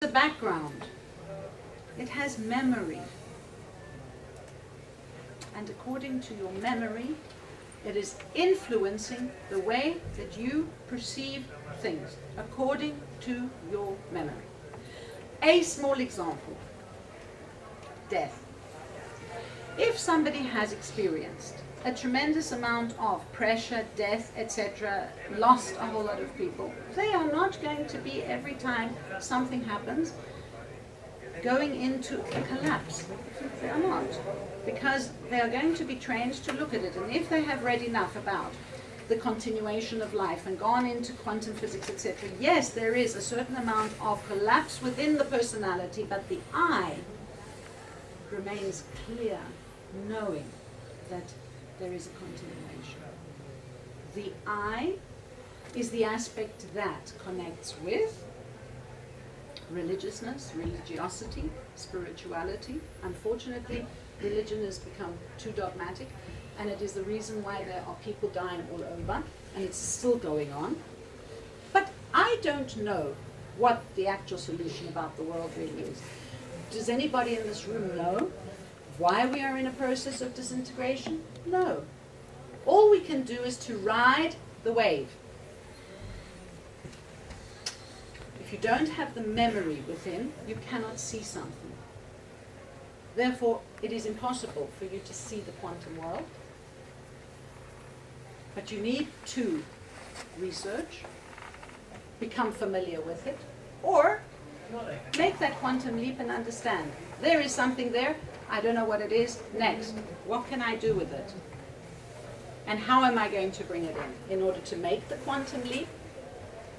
the background. It has memory. And according to your memory, it is influencing the way that you perceive things, according to your memory. A small example, death. If somebody has experienced a tremendous amount of pressure, death, etc., lost a whole lot of people, they are not going to be, every time something happens, going into a collapse. They are not. Because they are going to be trained to look at it. And if they have read enough about the continuation of life and gone into quantum physics, etc., yes, there is a certain amount of collapse within the personality, but the I remains clear, knowing that there is a continuation. The I is the aspect that connects with religiousness, religiosity, spirituality. Unfortunately, religion has become too dogmatic, and it is the reason why there are people dying all over, and it's still going on. But I don't know what the actual solution about the world really is. Does anybody in this room know why we are in a process of disintegration? No. All we can do is to ride the wave. If you don't have the memory within, you cannot see something. Therefore, it is impossible for you to see the quantum world. But you need to research, become familiar with it, or make that quantum leap and understand. There is something there, I don't know what it is, next. What can I do with it? And how am I going to bring it in order to make the quantum leap?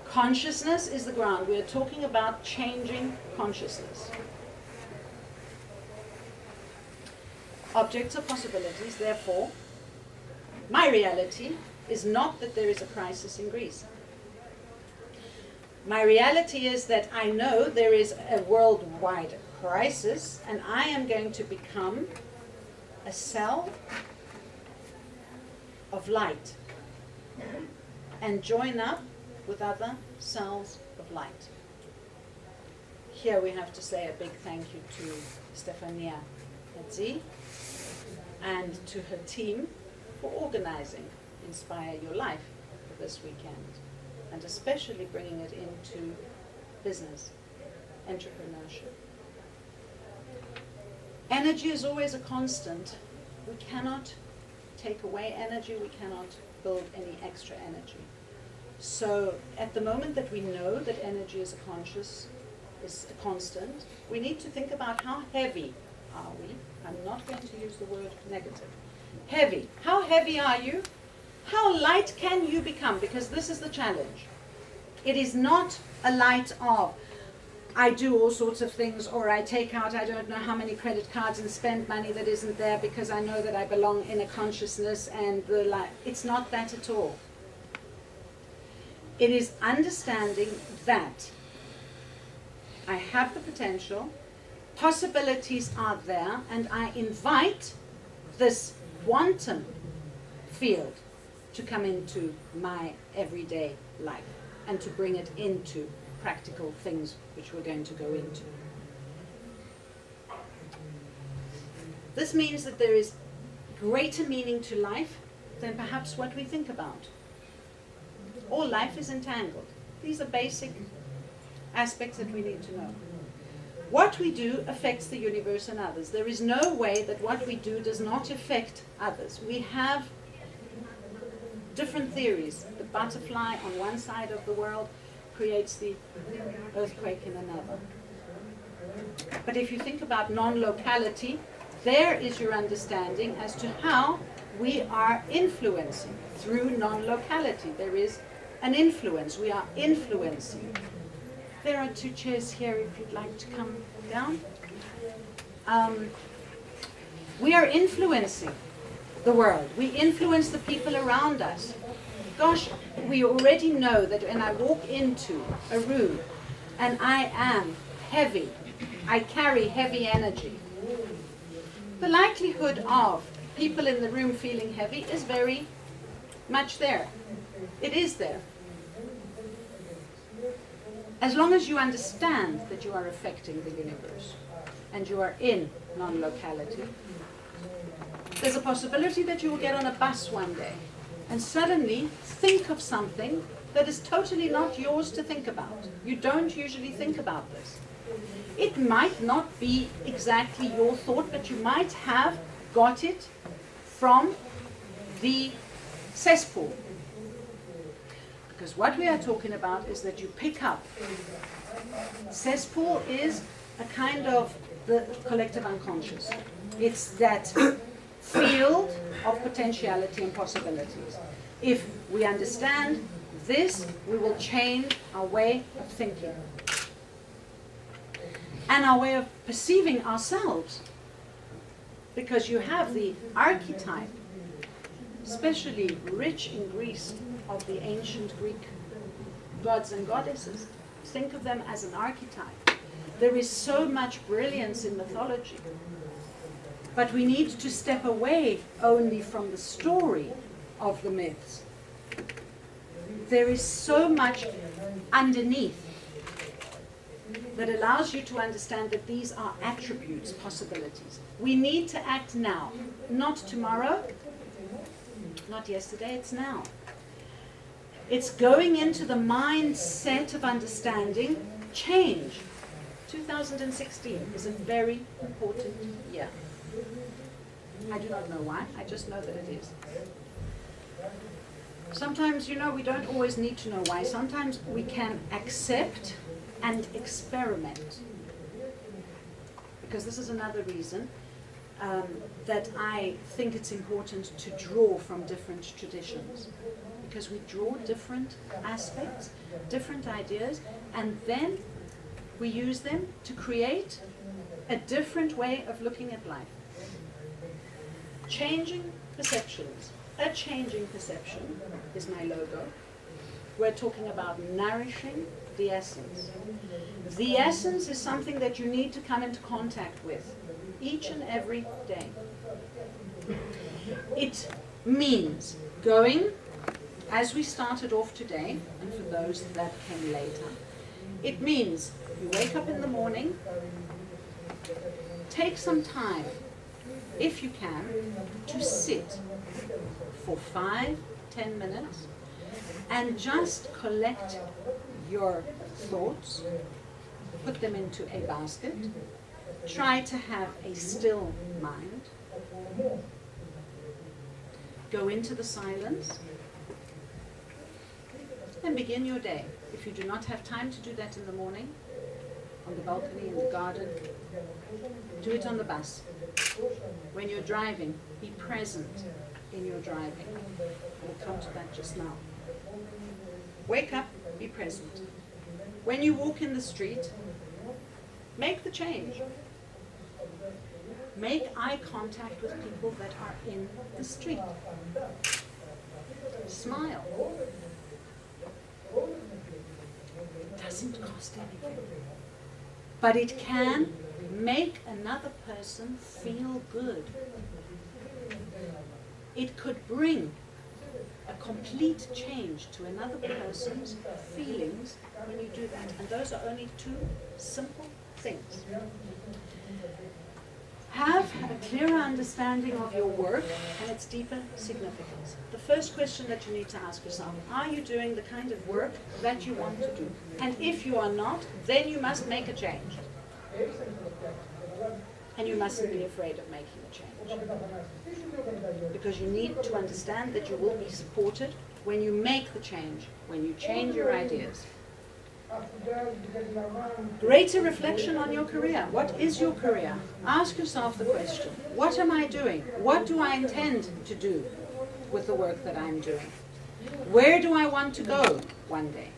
Consciousness is the ground. We are talking about changing consciousness. Objects are possibilities, therefore, my reality is not that there is a crisis in Greece. My reality is that I know there is a worldwide crisis, and I am going to become a cell of light and join up with other cells of light. Here we have to say a big thank you to Stefania Hedzi and to her team for organizing Inspire Your Life for this weekend, and especially bringing it into business, entrepreneurship. Energy is always a constant. We cannot take away energy, we cannot build any extra energy. So at the moment that we know that energy is a constant, we need to think about how heavy are we. I'm not going to use the word negative. Heavy. How heavy are you? How light can you become? Because this is the challenge. It is not a light of, I do all sorts of things, or I take out I don't know how many credit cards and spend money that isn't there because I know that I belong in a consciousness and the light. It's not that at all. It is understanding that I have the potential, possibilities are there, and I invite this quantum field to come into my everyday life and to bring it into practical things which we're going to go into. This means that there is greater meaning to life than perhaps what we think about. All life is entangled. These are basic aspects that we need to know. What we do affects the universe and others. There is no way that what we do does not affect others. We have different theories. The butterfly on one side of the world creates the earthquake in another. But if you think about non-locality, there is your understanding as to how we are influencing through non-locality. There is an influence. We are influencing. There are 2 chairs here if you'd like to come down. We are influencing the world. We influence the people around us. Gosh, we already know that when I walk into a room and I am heavy, I carry heavy energy, the likelihood of people in the room feeling heavy is very much there. It is there. As long as you understand that you are affecting the universe and you are in non-locality, there's a possibility that you will get on a bus one day and suddenly think of something that is totally not yours to think about. You don't usually think about this. It might not be exactly your thought, but you might have got it from the cesspool. Because what we are talking about is that you pick up. Cesspool is a kind of the collective unconscious. It's that field of potentiality and possibilities. If we understand this, we will change our way of thinking and our way of perceiving ourselves. Because you have the archetype, especially rich in Greece, of the ancient Greek gods and goddesses. Think of them as an archetype. There is so much brilliance in mythology. But we need to step away only from the story of the myths. There is so much underneath that allows you to understand that these are attributes, possibilities. We need to act now, not tomorrow, not yesterday, it's now. It's going into the mindset of understanding change. 2016 is a very important year. I do not know why, I just know that it is. Sometimes, you know, we don't always need to know why. Sometimes we can accept and experiment. Because this is another reason that I think it's important to draw from different traditions. Because we draw different aspects, different ideas, and then we use them to create a different way of looking at life. Changing perceptions. A changing perception is my logo. We're talking about nourishing the essence. The essence is something that you need to come into contact with each and every day. It means going, as we started off today, and for those that came later, it means you wake up in the morning, take some time, if you can, to sit for 5-10 minutes and just collect your thoughts, put them into a basket, try to have a still mind, go into the silence, and begin your day. If you do not have time to do that in the morning, on the balcony, in the garden, do it on the bus. When you're driving, be present in your driving. We'll come to that just now. Wake up, be present. When you walk in the street, make the change. Make eye contact with people that are in the street. Smile. It doesn't cost anything. But it can make another person feel good. It could bring a complete change to another person's feelings when you do that. And those are only two simple things. Have a clearer understanding of your work and its deeper significance. The first question that you need to ask yourself, are you doing the kind of work that you want to do? And if you are not, then you must make a change. And you mustn't be afraid of making a change. Because you need to understand that you will be supported when you make the change, when you change your ideas. Greater reflection on your career. What is your career? Ask yourself the question, what am I doing? What do I intend to do with the work that I'm doing? Where do I want to go one day?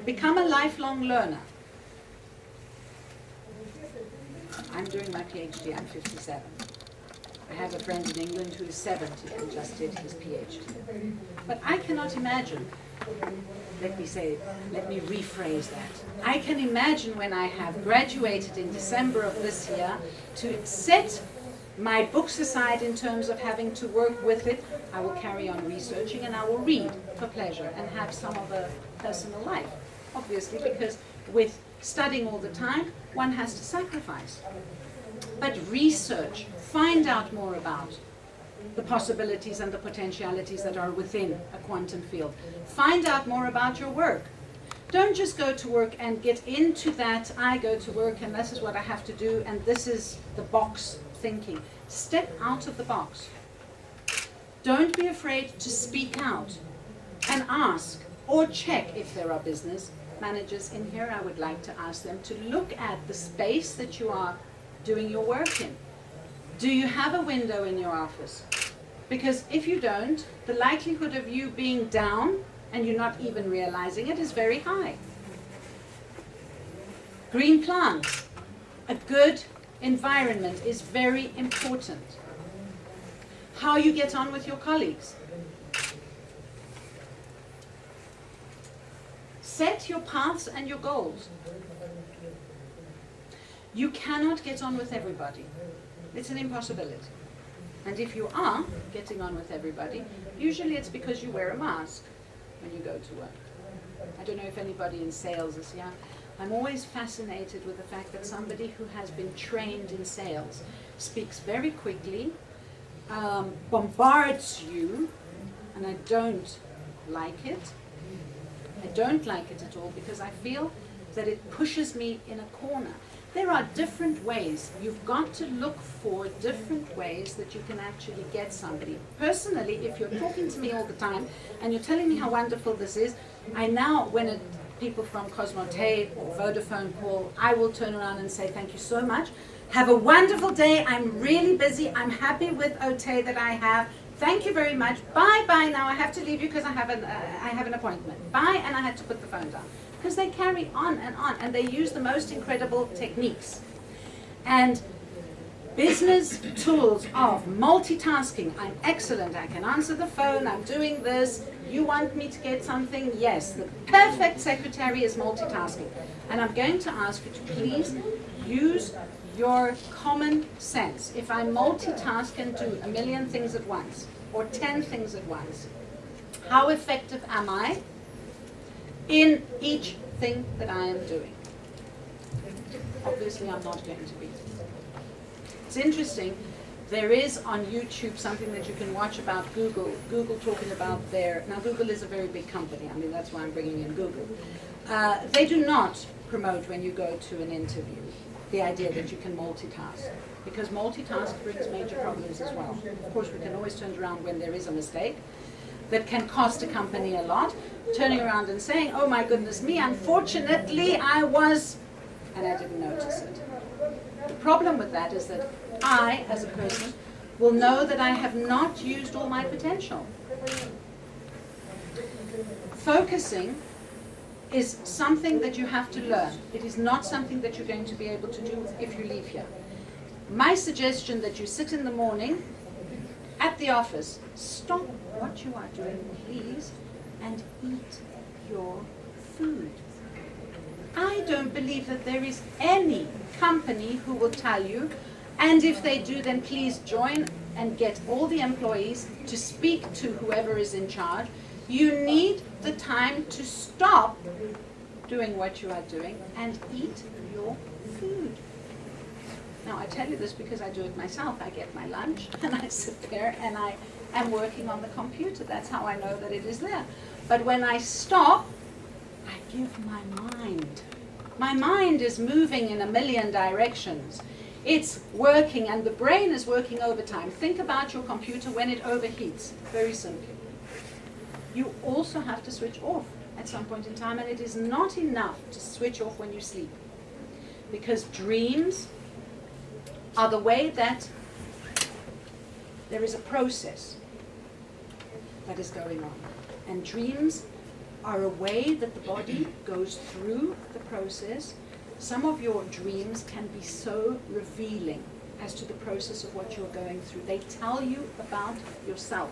Become a lifelong learner. I'm doing my PhD, I'm 57. I have a friend in England who is 70 and just did his PhD. But I cannot imagine, let me rephrase that. I can imagine when I have graduated in December of this year to set my books aside in terms of having to work with it. I will carry on researching and I will read for pleasure and have some of a personal life. obviously, because with studying all the time, one has to sacrifice. But research, find out more about the possibilities and the potentialities that are within a quantum field. Find out more about your work. Don't just go to work and get into that, I go to work and this is what I have to do and this is the box thinking. Step out of the box. Don't be afraid to speak out and ask or check if there are business managers in here. I would like to ask them to look at the space that you are doing your work in. Do you have a window in your office? Because if you don't, the likelihood of you being down and you're not even realizing it is very high. Green plants. A good environment is very important. How you get on with your colleagues. Set your paths and your goals. You cannot get on with everybody. It's an impossibility. And if you are getting on with everybody, usually it's because you wear a mask when you go to work. I don't know if anybody in sales is here. I'm always fascinated with the fact that somebody who has been trained in sales speaks very quickly, bombards you, and I don't like it. I don't like it at all because I feel that it pushes me in a corner. There are different ways. You've got to look for different ways that you can actually get somebody. Personally, if you're talking to me all the time and you're telling me how wonderful this is, I now, when people from Cosmote or Vodafone call, I will turn around and say, thank you so much. Have a wonderful day. I'm really busy. I'm happy with OTE that I have. Thank you very much. Bye, bye. Now I have to leave you because I have an appointment. Bye, and I had to put the phone down. Because they carry on, and they use the most incredible techniques. And business tools of multitasking. I'm excellent. I can answer the phone. I'm doing this. You want me to get something? Yes. The perfect secretary is multitasking. And I'm going to ask you to please use your common sense. If I multitask and do a million things at once, or 10 things at once, how effective am I in each thing that I am doing? Obviously, I'm not going to be. It's interesting. There is on YouTube something that you can watch about Google. Google talking about now Google is a very big company. I mean, that's why I'm bringing in Google. They do not promote when you go to an interview the idea that you can multitask, because multitask brings major problems as well. Of course, we can always turn around when there is a mistake that can cost a company a lot, turning around and saying, oh my goodness me, unfortunately I was, and I didn't notice it. The problem with that is that I, as a person, will know that I have not used all my potential. Focusing is something that you have to learn. It is not something that you're going to be able to do if you leave here. My suggestion that you sit in the morning at the office, stop what you are doing, please, and eat your food. I don't believe that there is any company who will tell you, and if they do, then please join and get all the employees to speak to whoever is in charge. You need the time to stop doing what you are doing and eat your food. Now, I tell you this because I do it myself. I get my lunch and I sit there and I am working on the computer. That's how I know that it is there. But when I stop, I give my mind. My mind is moving in a million directions. It's working and the brain is working overtime. Think about your computer when it overheats, very simply. You also have to switch off at some point in time, and it is not enough to switch off when you sleep. Because dreams are the way that there is a process that is going on. And dreams are a way that the body goes through the process. Some of your dreams can be so revealing as to the process of what you're going through. They tell you about yourself.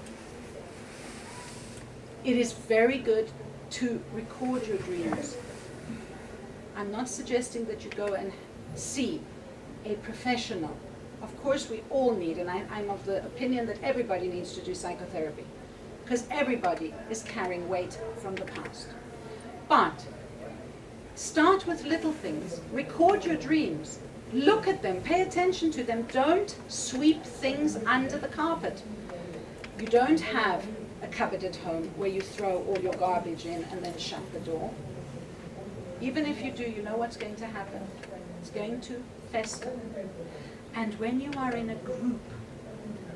It is very good to record your dreams. I'm not suggesting that you go and see a professional. Of course we all need, and I'm of the opinion that everybody needs to do psychotherapy, because everybody is carrying weight from the past. But Start with little things. Record your dreams. Look at them. Pay attention to them. Don't sweep things under the carpet. You don't have a cupboard at home where you throw all your garbage in and then shut the door. Even if you do, you know what's going to happen. It's going to fester. And when you are in a group,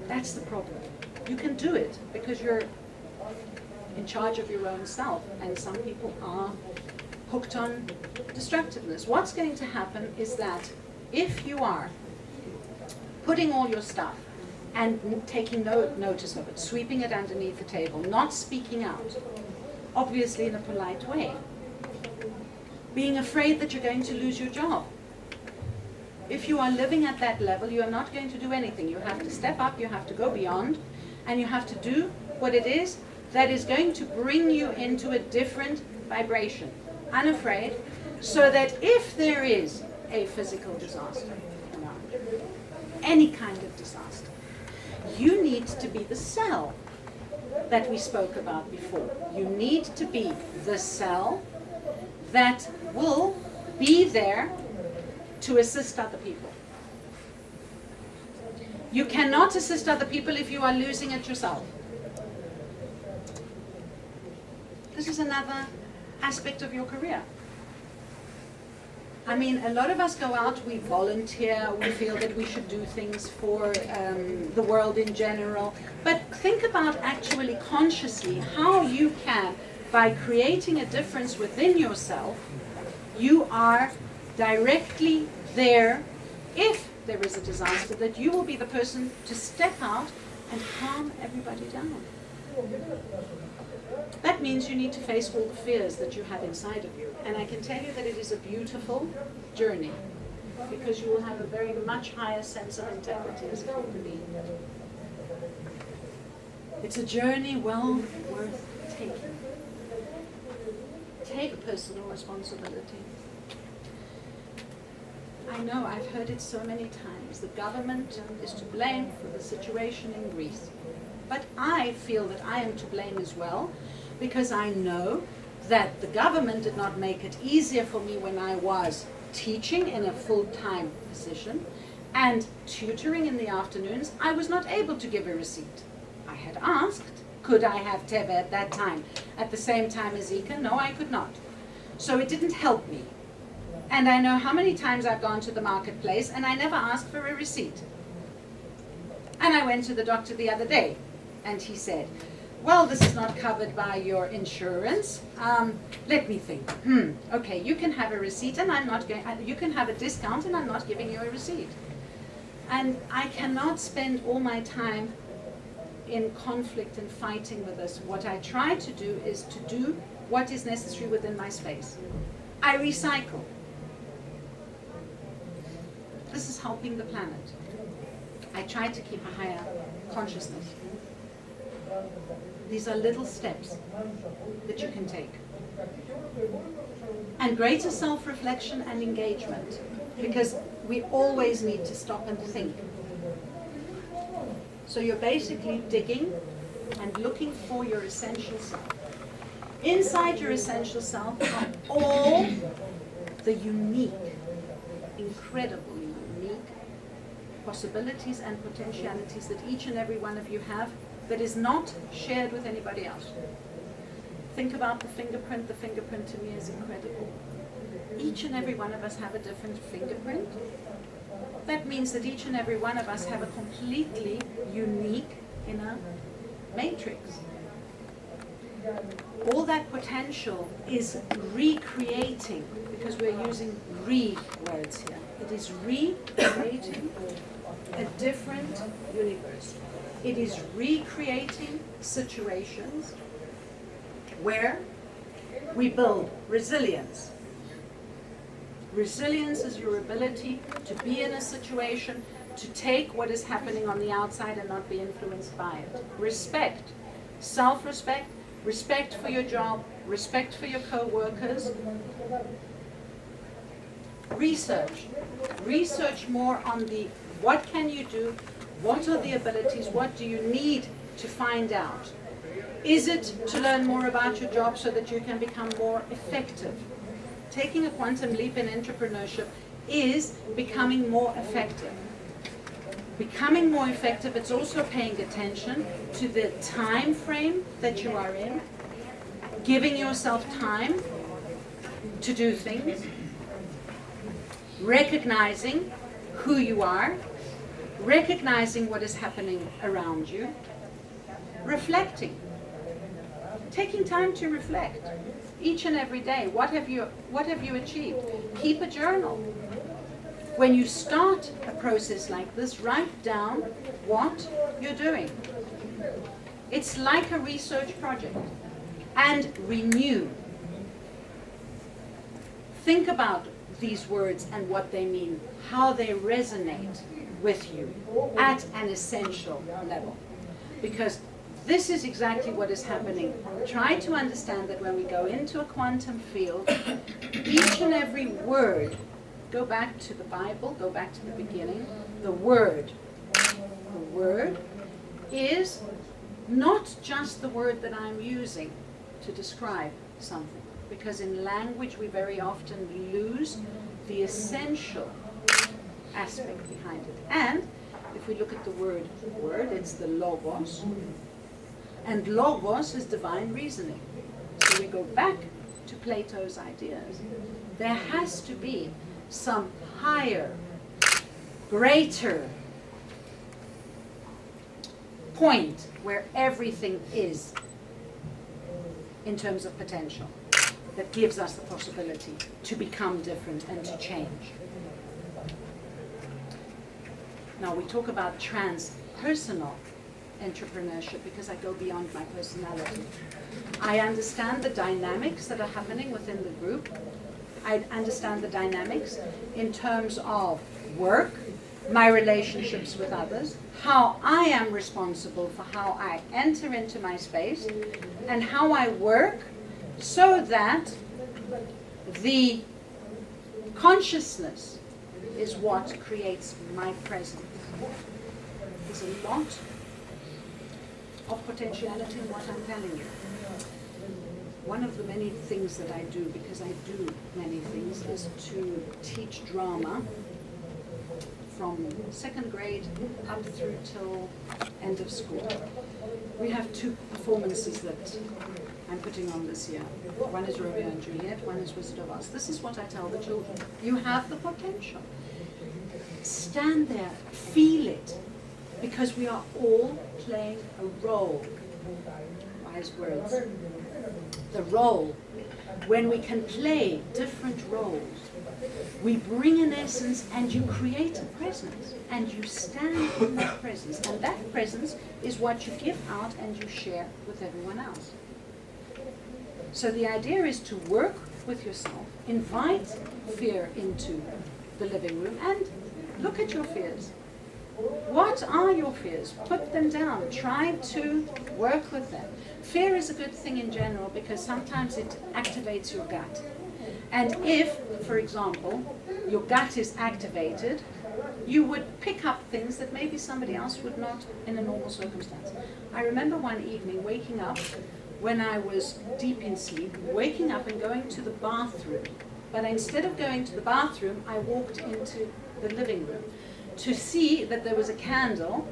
that's the problem. You can do it because you're in charge of your own self, and some people are hooked on destructiveness. What's going to happen is that if you are putting all your stuff and taking no notice of it, sweeping it underneath the table, not speaking out, obviously in a polite way, being afraid that you're going to lose your job. If you are living at that level, you are not going to do anything. You have to step up, you have to go beyond, and you have to do what it is that is going to bring you into a different vibration, unafraid, so that if there is a physical disaster, any kind of disaster, you need to be the cell that we spoke about before. You need to be the cell that will be there to assist other people. You cannot assist other people if you are losing it yourself. This is another aspect of your career. I mean, a lot of us go out, we volunteer, we feel that we should do things for the world in general. But think about actually consciously how you can, by creating a difference within yourself, you are directly there, if there is a disaster, that you will be the person to step out and calm everybody down. That means you need to face all the fears that you have inside of you. And I can tell you that it is a beautiful journey, because you will have a very much higher sense of integrity as a human being. It's a journey well worth taking. Take personal responsibility. I know, I've heard it so many times. The government is to blame for the situation in Greece. But I feel that I am to blame as well, because I know that the government did not make it easier for me when I was teaching in a full-time position and tutoring in the afternoons. I was not able to give a receipt. I had asked, could I have Tebe at that time, at the same time as Ika? No, I could not. So it didn't help me. And I know how many times I've gone to the marketplace and I never asked for a receipt. And I went to the doctor the other day and he said, well, this is not covered by your insurance. Let me think. Okay, you can have a receipt and I'm not going, you can have a discount and I'm not giving you a receipt. And I cannot spend all my time in conflict and fighting with this. What I try to do is to do what is necessary within my space. I recycle. This is helping the planet. I try to keep a higher consciousness. These are little steps that you can take. And greater self-reflection and engagement, because we always need to stop and think. So you're basically digging and looking for your essential self. Inside your essential self are all the unique, incredibly unique possibilities and potentialities that each and every one of you have, that is not shared with anybody else. Think about the fingerprint. The fingerprint to me is incredible. Each and every one of us have a different fingerprint. That means that each and every one of us have a completely unique inner matrix. All that potential is recreating, because we're using words here. It is recreating a different universe. It is recreating situations where we build resilience. Resilience is your ability to be in a situation, to take what is happening on the outside and not be influenced by it. Respect, self-respect, respect for your job, respect for your co-workers. Research. Research more on the what can you do, what are the abilities, what do you need to find out. Is it to learn more about your job so that you can become more effective? taking a quantum leap in entrepreneurship is becoming more effective. Becoming more effective, it's also paying attention to the time frame that you are in, giving yourself time to do things, recognizing who you are, recognizing what is happening around you, reflecting, taking time to reflect each and every day. What have you achieved? Keep a journal. When you start a process like this, write down what you're doing. It's like a research project. And renew. Think about these words and what they mean, how they resonate with you at an essential level. Because this is exactly what is happening. Try to understand that when we go into a quantum field, each and every word, go back to the Bible, go back to the beginning, the word is not just the word that I'm using to describe something. Because in language we very often lose the essential aspect behind it. And if we look at the word, it's the logos. And logos is divine reasoning. So we go back to Plato's ideas. There has to be some higher, greater point where everything is in terms of potential that gives us the possibility to become different and to change. Now we talk about transpersonal entrepreneurship because I go beyond my personality. I understand the dynamics that are happening within the group. I understand the dynamics in terms of work, my relationships with others, how I am responsible for how I enter into my space, and how I work so that the consciousness is what creates my presence. There's a lot of potentiality in what I'm telling you. One of the many things that I do, because I do many things, is to teach drama from second grade up through till end of school. We have 2 performances that I'm putting on this year. One is Romeo and Juliet, one is Wizard of Oz. This is what I tell the children. You have the potential. Stand there, feel it, because we are all playing a role. Wise words. The role. When we can play different roles, we bring an essence and you create a presence. And you stand in that presence. And that presence is what you give out and you share with everyone else. So the idea is to work with yourself, invite fear into the living room and look at your fears. What are your fears? Put them down. Try to work with them. Fear is a good thing in general because sometimes it activates your gut. And if, for example, your gut is activated, you would pick up things that maybe somebody else would not in a normal circumstance. I remember one evening waking up when I was deep in sleep, waking up and going to the bathroom. But instead of going to the bathroom, I walked into the living room to see that there was a candle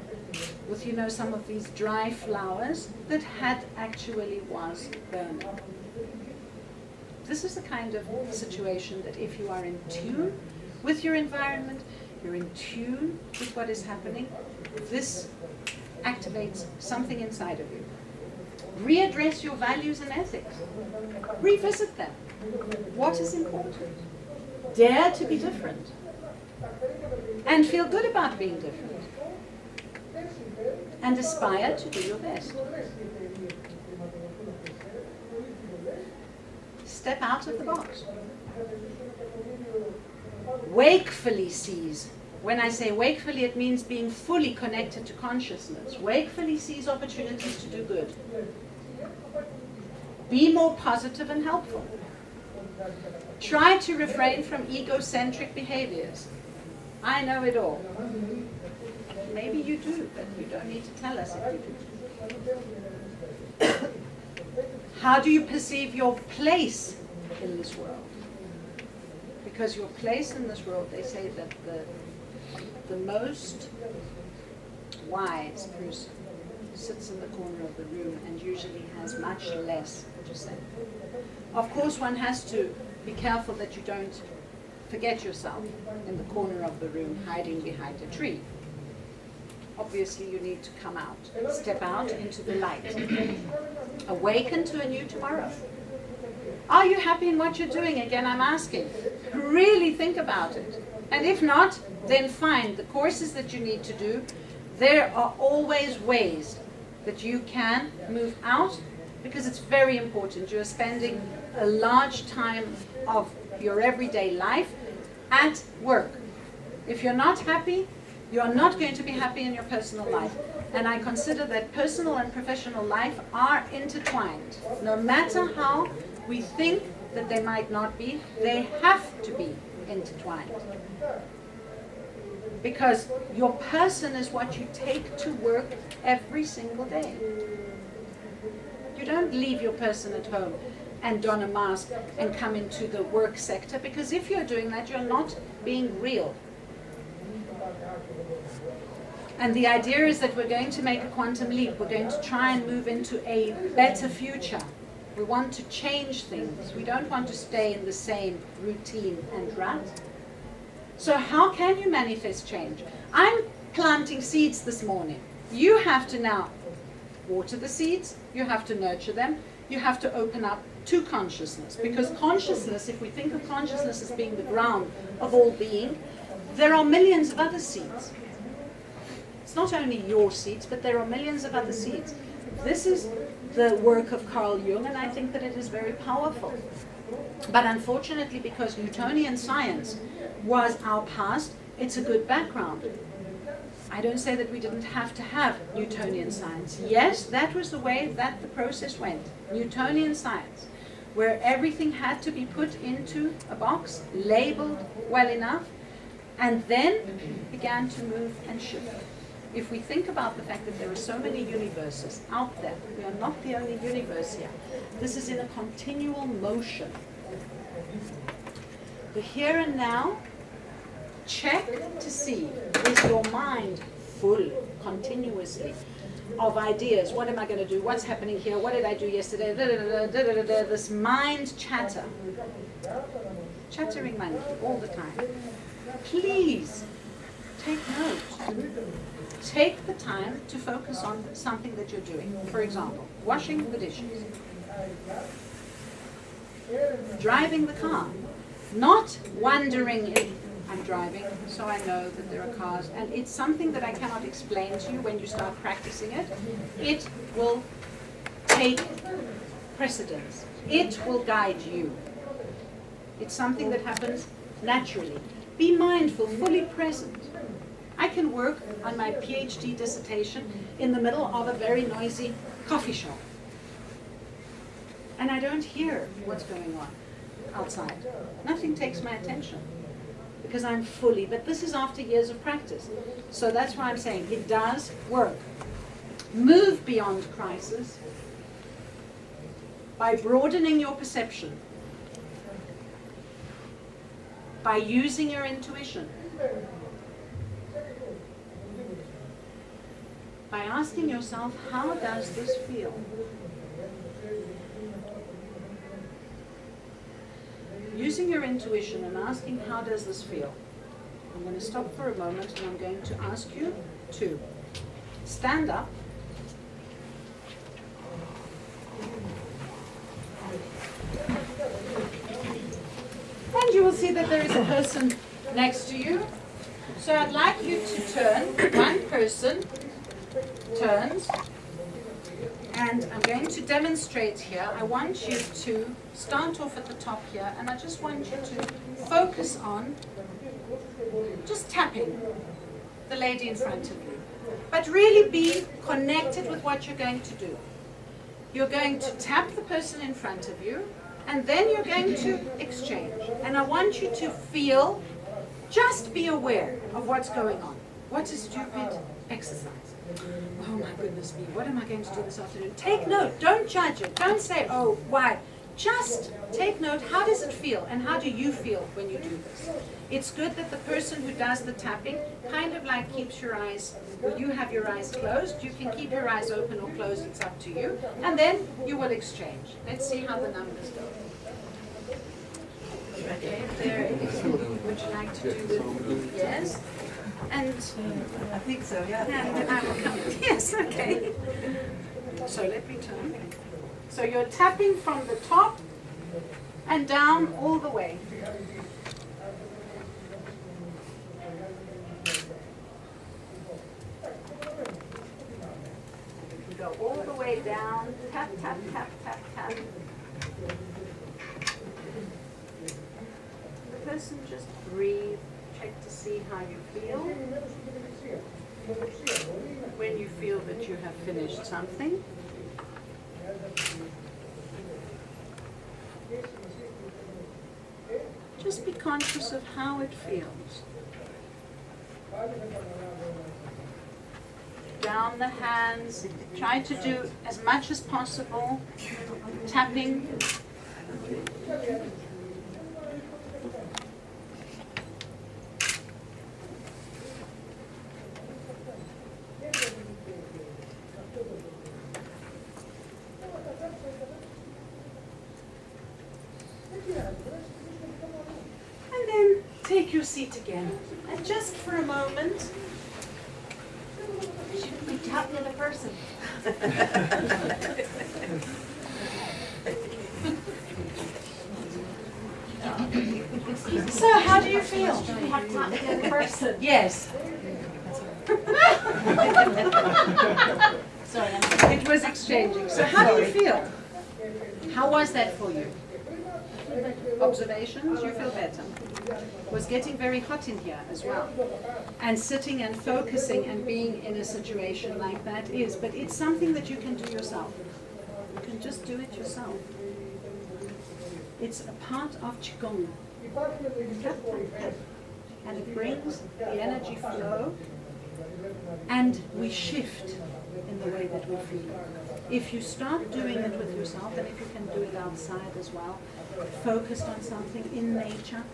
with, you know, some of these dry flowers that had actually was burning. This is the kind of situation that if you are in tune with your environment, you're in tune with what is happening, this activates something inside of you. Readdress your values and ethics. Revisit them. What is important? Dare to be different. And feel good about being different. And aspire to do your best. Step out of the box. Wakefully seize. When I say wakefully, it means being fully connected to consciousness. Wakefully seize opportunities to do good. Be more positive and helpful. Try to refrain from egocentric behaviors. I know it all. Maybe you do, but you don't need to tell us if you do. How do you perceive your place in this world? Because your place in this world, they say that the most wise person sits in the corner of the room and usually has much less to say. Of course, one has to be careful that you don't forget yourself in the corner of the room hiding behind a tree. Obviously, you need to come out, step out into the light, awaken to a new tomorrow. Are you happy in what you're doing? Again, I'm asking. Really think about it. And if not, then find the courses that you need to do. There are always ways that you can move out, because it's very important. You're spending a large time of your everyday life at work. If you're not happy, you're not going to be happy in your personal life. And I consider that personal and professional life are intertwined. No matter how we think that they might not be, they have to be intertwined. Because your person is what you take to work every single day. You don't leave your person at home and don a mask and come into the work sector, because if you're doing that, you're not being real. And the idea is that we're going to make a quantum leap. We're going to try and move into a better future. We want to change things. We don't want to stay in the same routine and rut. So how can you manifest change? I'm planting seeds this morning. You have to now water the seeds. You have to nurture them. You have to open up to consciousness. Because consciousness, if we think of consciousness as being the ground of all being, there are millions of other seeds. It's not only your seeds, but there are millions of other seeds. This is the work of Carl Jung, and I think that it is very powerful. But unfortunately, because Newtonian science was our past, it's a good background. I don't say that we didn't have to have Newtonian science. Yes, that was the way that the process went. Newtonian science, where everything had to be put into a box, labeled well enough, and then began to move and shift. If we think about the fact that there are so many universes out there, we are not the only universe here. This is in a continual motion. The here and now, check to see, is your mind full continuously of ideas? What am I going to do? What's happening here? What did I do yesterday? This mind chatter. Chattering monkey all the time. Please take note. Take the time to focus on something that you're doing. For example, washing the dishes, driving the car, not wondering if I'm driving, so I know that there are cars, and it's something that I cannot explain to you when you start practicing it. It will take precedence. It will guide you. It's something that happens naturally. Be mindful, fully present. I can work on my PhD dissertation in the middle of a very noisy coffee shop. And I don't hear what's going on outside. Nothing takes my attention because I'm fully, but this is after years of practice. So that's why I'm saying it does work. Move beyond crisis by broadening your perception, by using your intuition, by asking yourself, how does this feel? Using your intuition and asking, how does this feel? I'm going to stop for a moment and I'm going to ask you to stand up. And you will see that there is a person next to you. So I'd like you to turn. One person turns. And I'm going to demonstrate here. I want you to start off at the top here, and I just want you to focus on just tapping the lady in front of you. But really be connected with what you're going to do. You're going to tap the person in front of you, and then you're going to exchange. And I want you to feel, just be aware of what's going on. What a stupid exercise. Oh my goodness me, what am I going to do this afternoon? Take note, don't judge it. Don't say, oh, why? just take note, how does it feel and how do you feel when you do this? It's good that the person who does the tapping kind of like keeps your eyes, or you have your eyes closed. You can keep your eyes open or closed, it's up to you. And then you will exchange. Let's see how the numbers go. Okay, there it is. Would you like to do the, yes? And I think so, yeah. and I will come. Yes, okay. So let me turn. So you're tapping from the top and down all the way. You go all the way down. Tap, tap, tap, tap, tap. The person just breathe. Check to see how you feel. When you feel that you have finished something. Just be conscious of how it feels. Down the hands. Try to do as much as possible. Tapping. And then take your seat again. And just for a moment, Shouldn't we tap the other person? so how do you feel? We have to tap the other person. Yes. Sorry, It was exchanging. So how do you feel? How was that for you? Observations? You feel better? It was getting very hot in here as well. And sitting and focusing and being in a situation like that is, but it's something that you can do yourself. You can just do it yourself. It's a part of Qigong. And it brings the energy flow, and we shift in the way that we feel. If you start doing it with yourself, and if you can do it outside as well, focused on something in nature,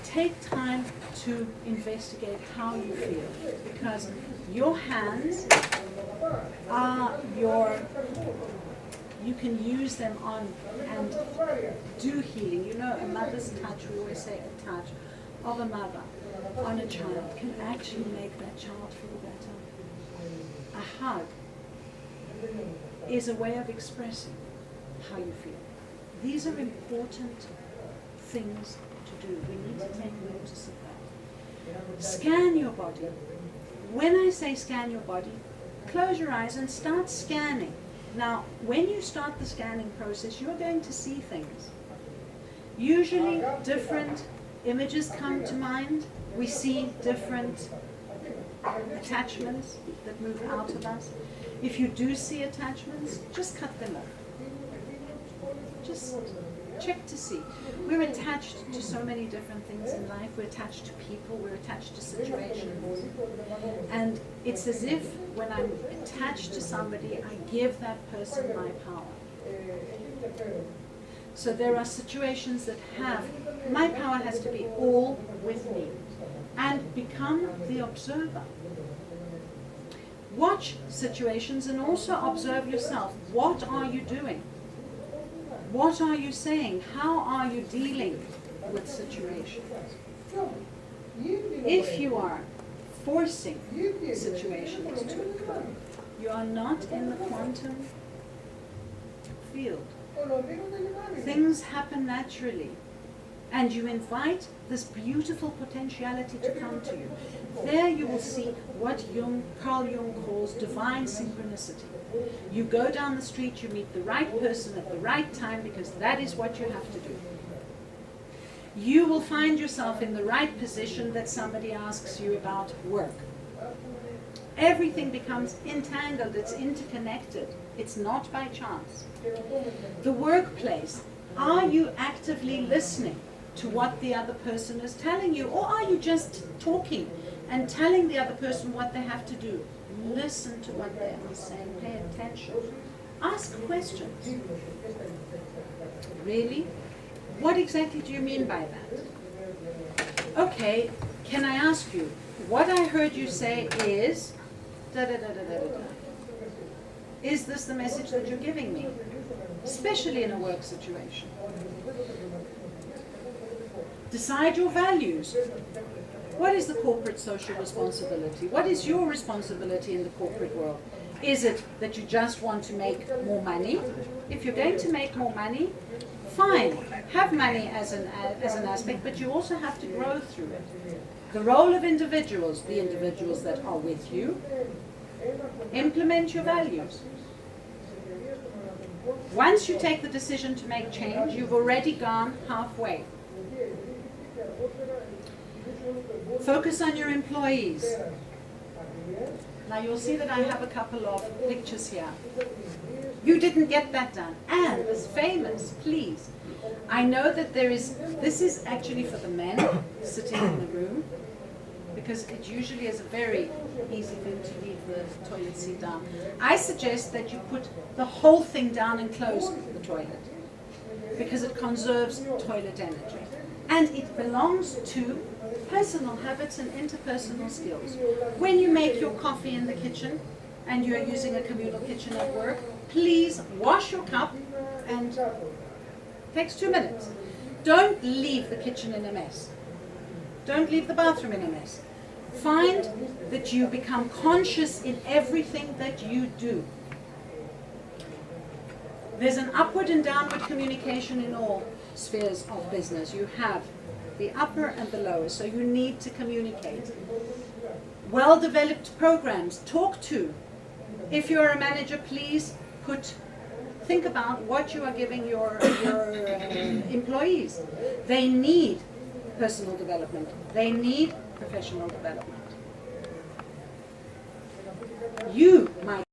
take time to investigate how you feel, because your hands are you can use them on and do healing. You know, a mother's touch, we always say a touch of a mother on a child can actually make that child feel better. A hug is a way of expressing how you feel. These are important things to do. We need to take notice of that. Scan your body. When I say scan your body, close your eyes and start scanning. Now, when you start the scanning process, you're going to see things. Usually, different images come to mind. We see different attachments that move out of us. If you do see attachments, just cut them off. Just check to see. We're attached to so many different things in life. We're attached to people. We're attached to situations. And it's as if when I'm attached to somebody, I give that person my power. So there are situations that my power has to be all with me. And become the observer. Watch situations and also observe yourself. What are you doing? What are you saying? How are you dealing with situations? If you are forcing situations to occur, you are not in the quantum field. Things happen naturally. And you invite this beautiful potentiality to come to you. There you will see what Carl Jung calls divine synchronicity. You go down the street, you meet the right person at the right time, because that is what you have to do. You will find yourself in the right position that somebody asks you about work. Everything becomes entangled, it's interconnected. It's not by chance. The workplace, are you actively listening to what the other person is telling you, or are you just talking and telling the other person what they have to do? Listen to what they are saying, pay attention, ask questions. Really? What exactly do you mean by that? Okay, can I ask you, what I heard you say is da da da da da da da. Is this the message that you're giving me? Especially in a work situation. Decide your values. What is the corporate social responsibility? What is your responsibility in the corporate world? Is it that you just want to make more money? If you're going to make more money, fine. Have money as an aspect, but you also have to grow through it. The role of individuals, the individuals that are with you, implement your values. Once you take the decision to make change, you've already gone halfway. Focus on your employees. Now you'll see that I have a couple of pictures here. You didn't get that done. And this famous, please. I know that this is actually for the men sitting in the room, because it usually is a very easy thing to leave the toilet seat down. I suggest that you put the whole thing down and close the toilet, because it conserves toilet energy. And it belongs to personal habits and interpersonal skills. When you make your coffee in the kitchen and you're using a communal kitchen at work, please wash your cup, and it takes 2 minutes. Don't leave the kitchen in a mess. Don't leave the bathroom in a mess. Find that you become conscious in everything that you do. There's an upward and downward communication in all spheres of business. You have the upper and the lower, so you need to communicate. Well-developed programs, talk to. If you're a manager, please think about what you are giving your employees. They need personal development. They need professional development. You might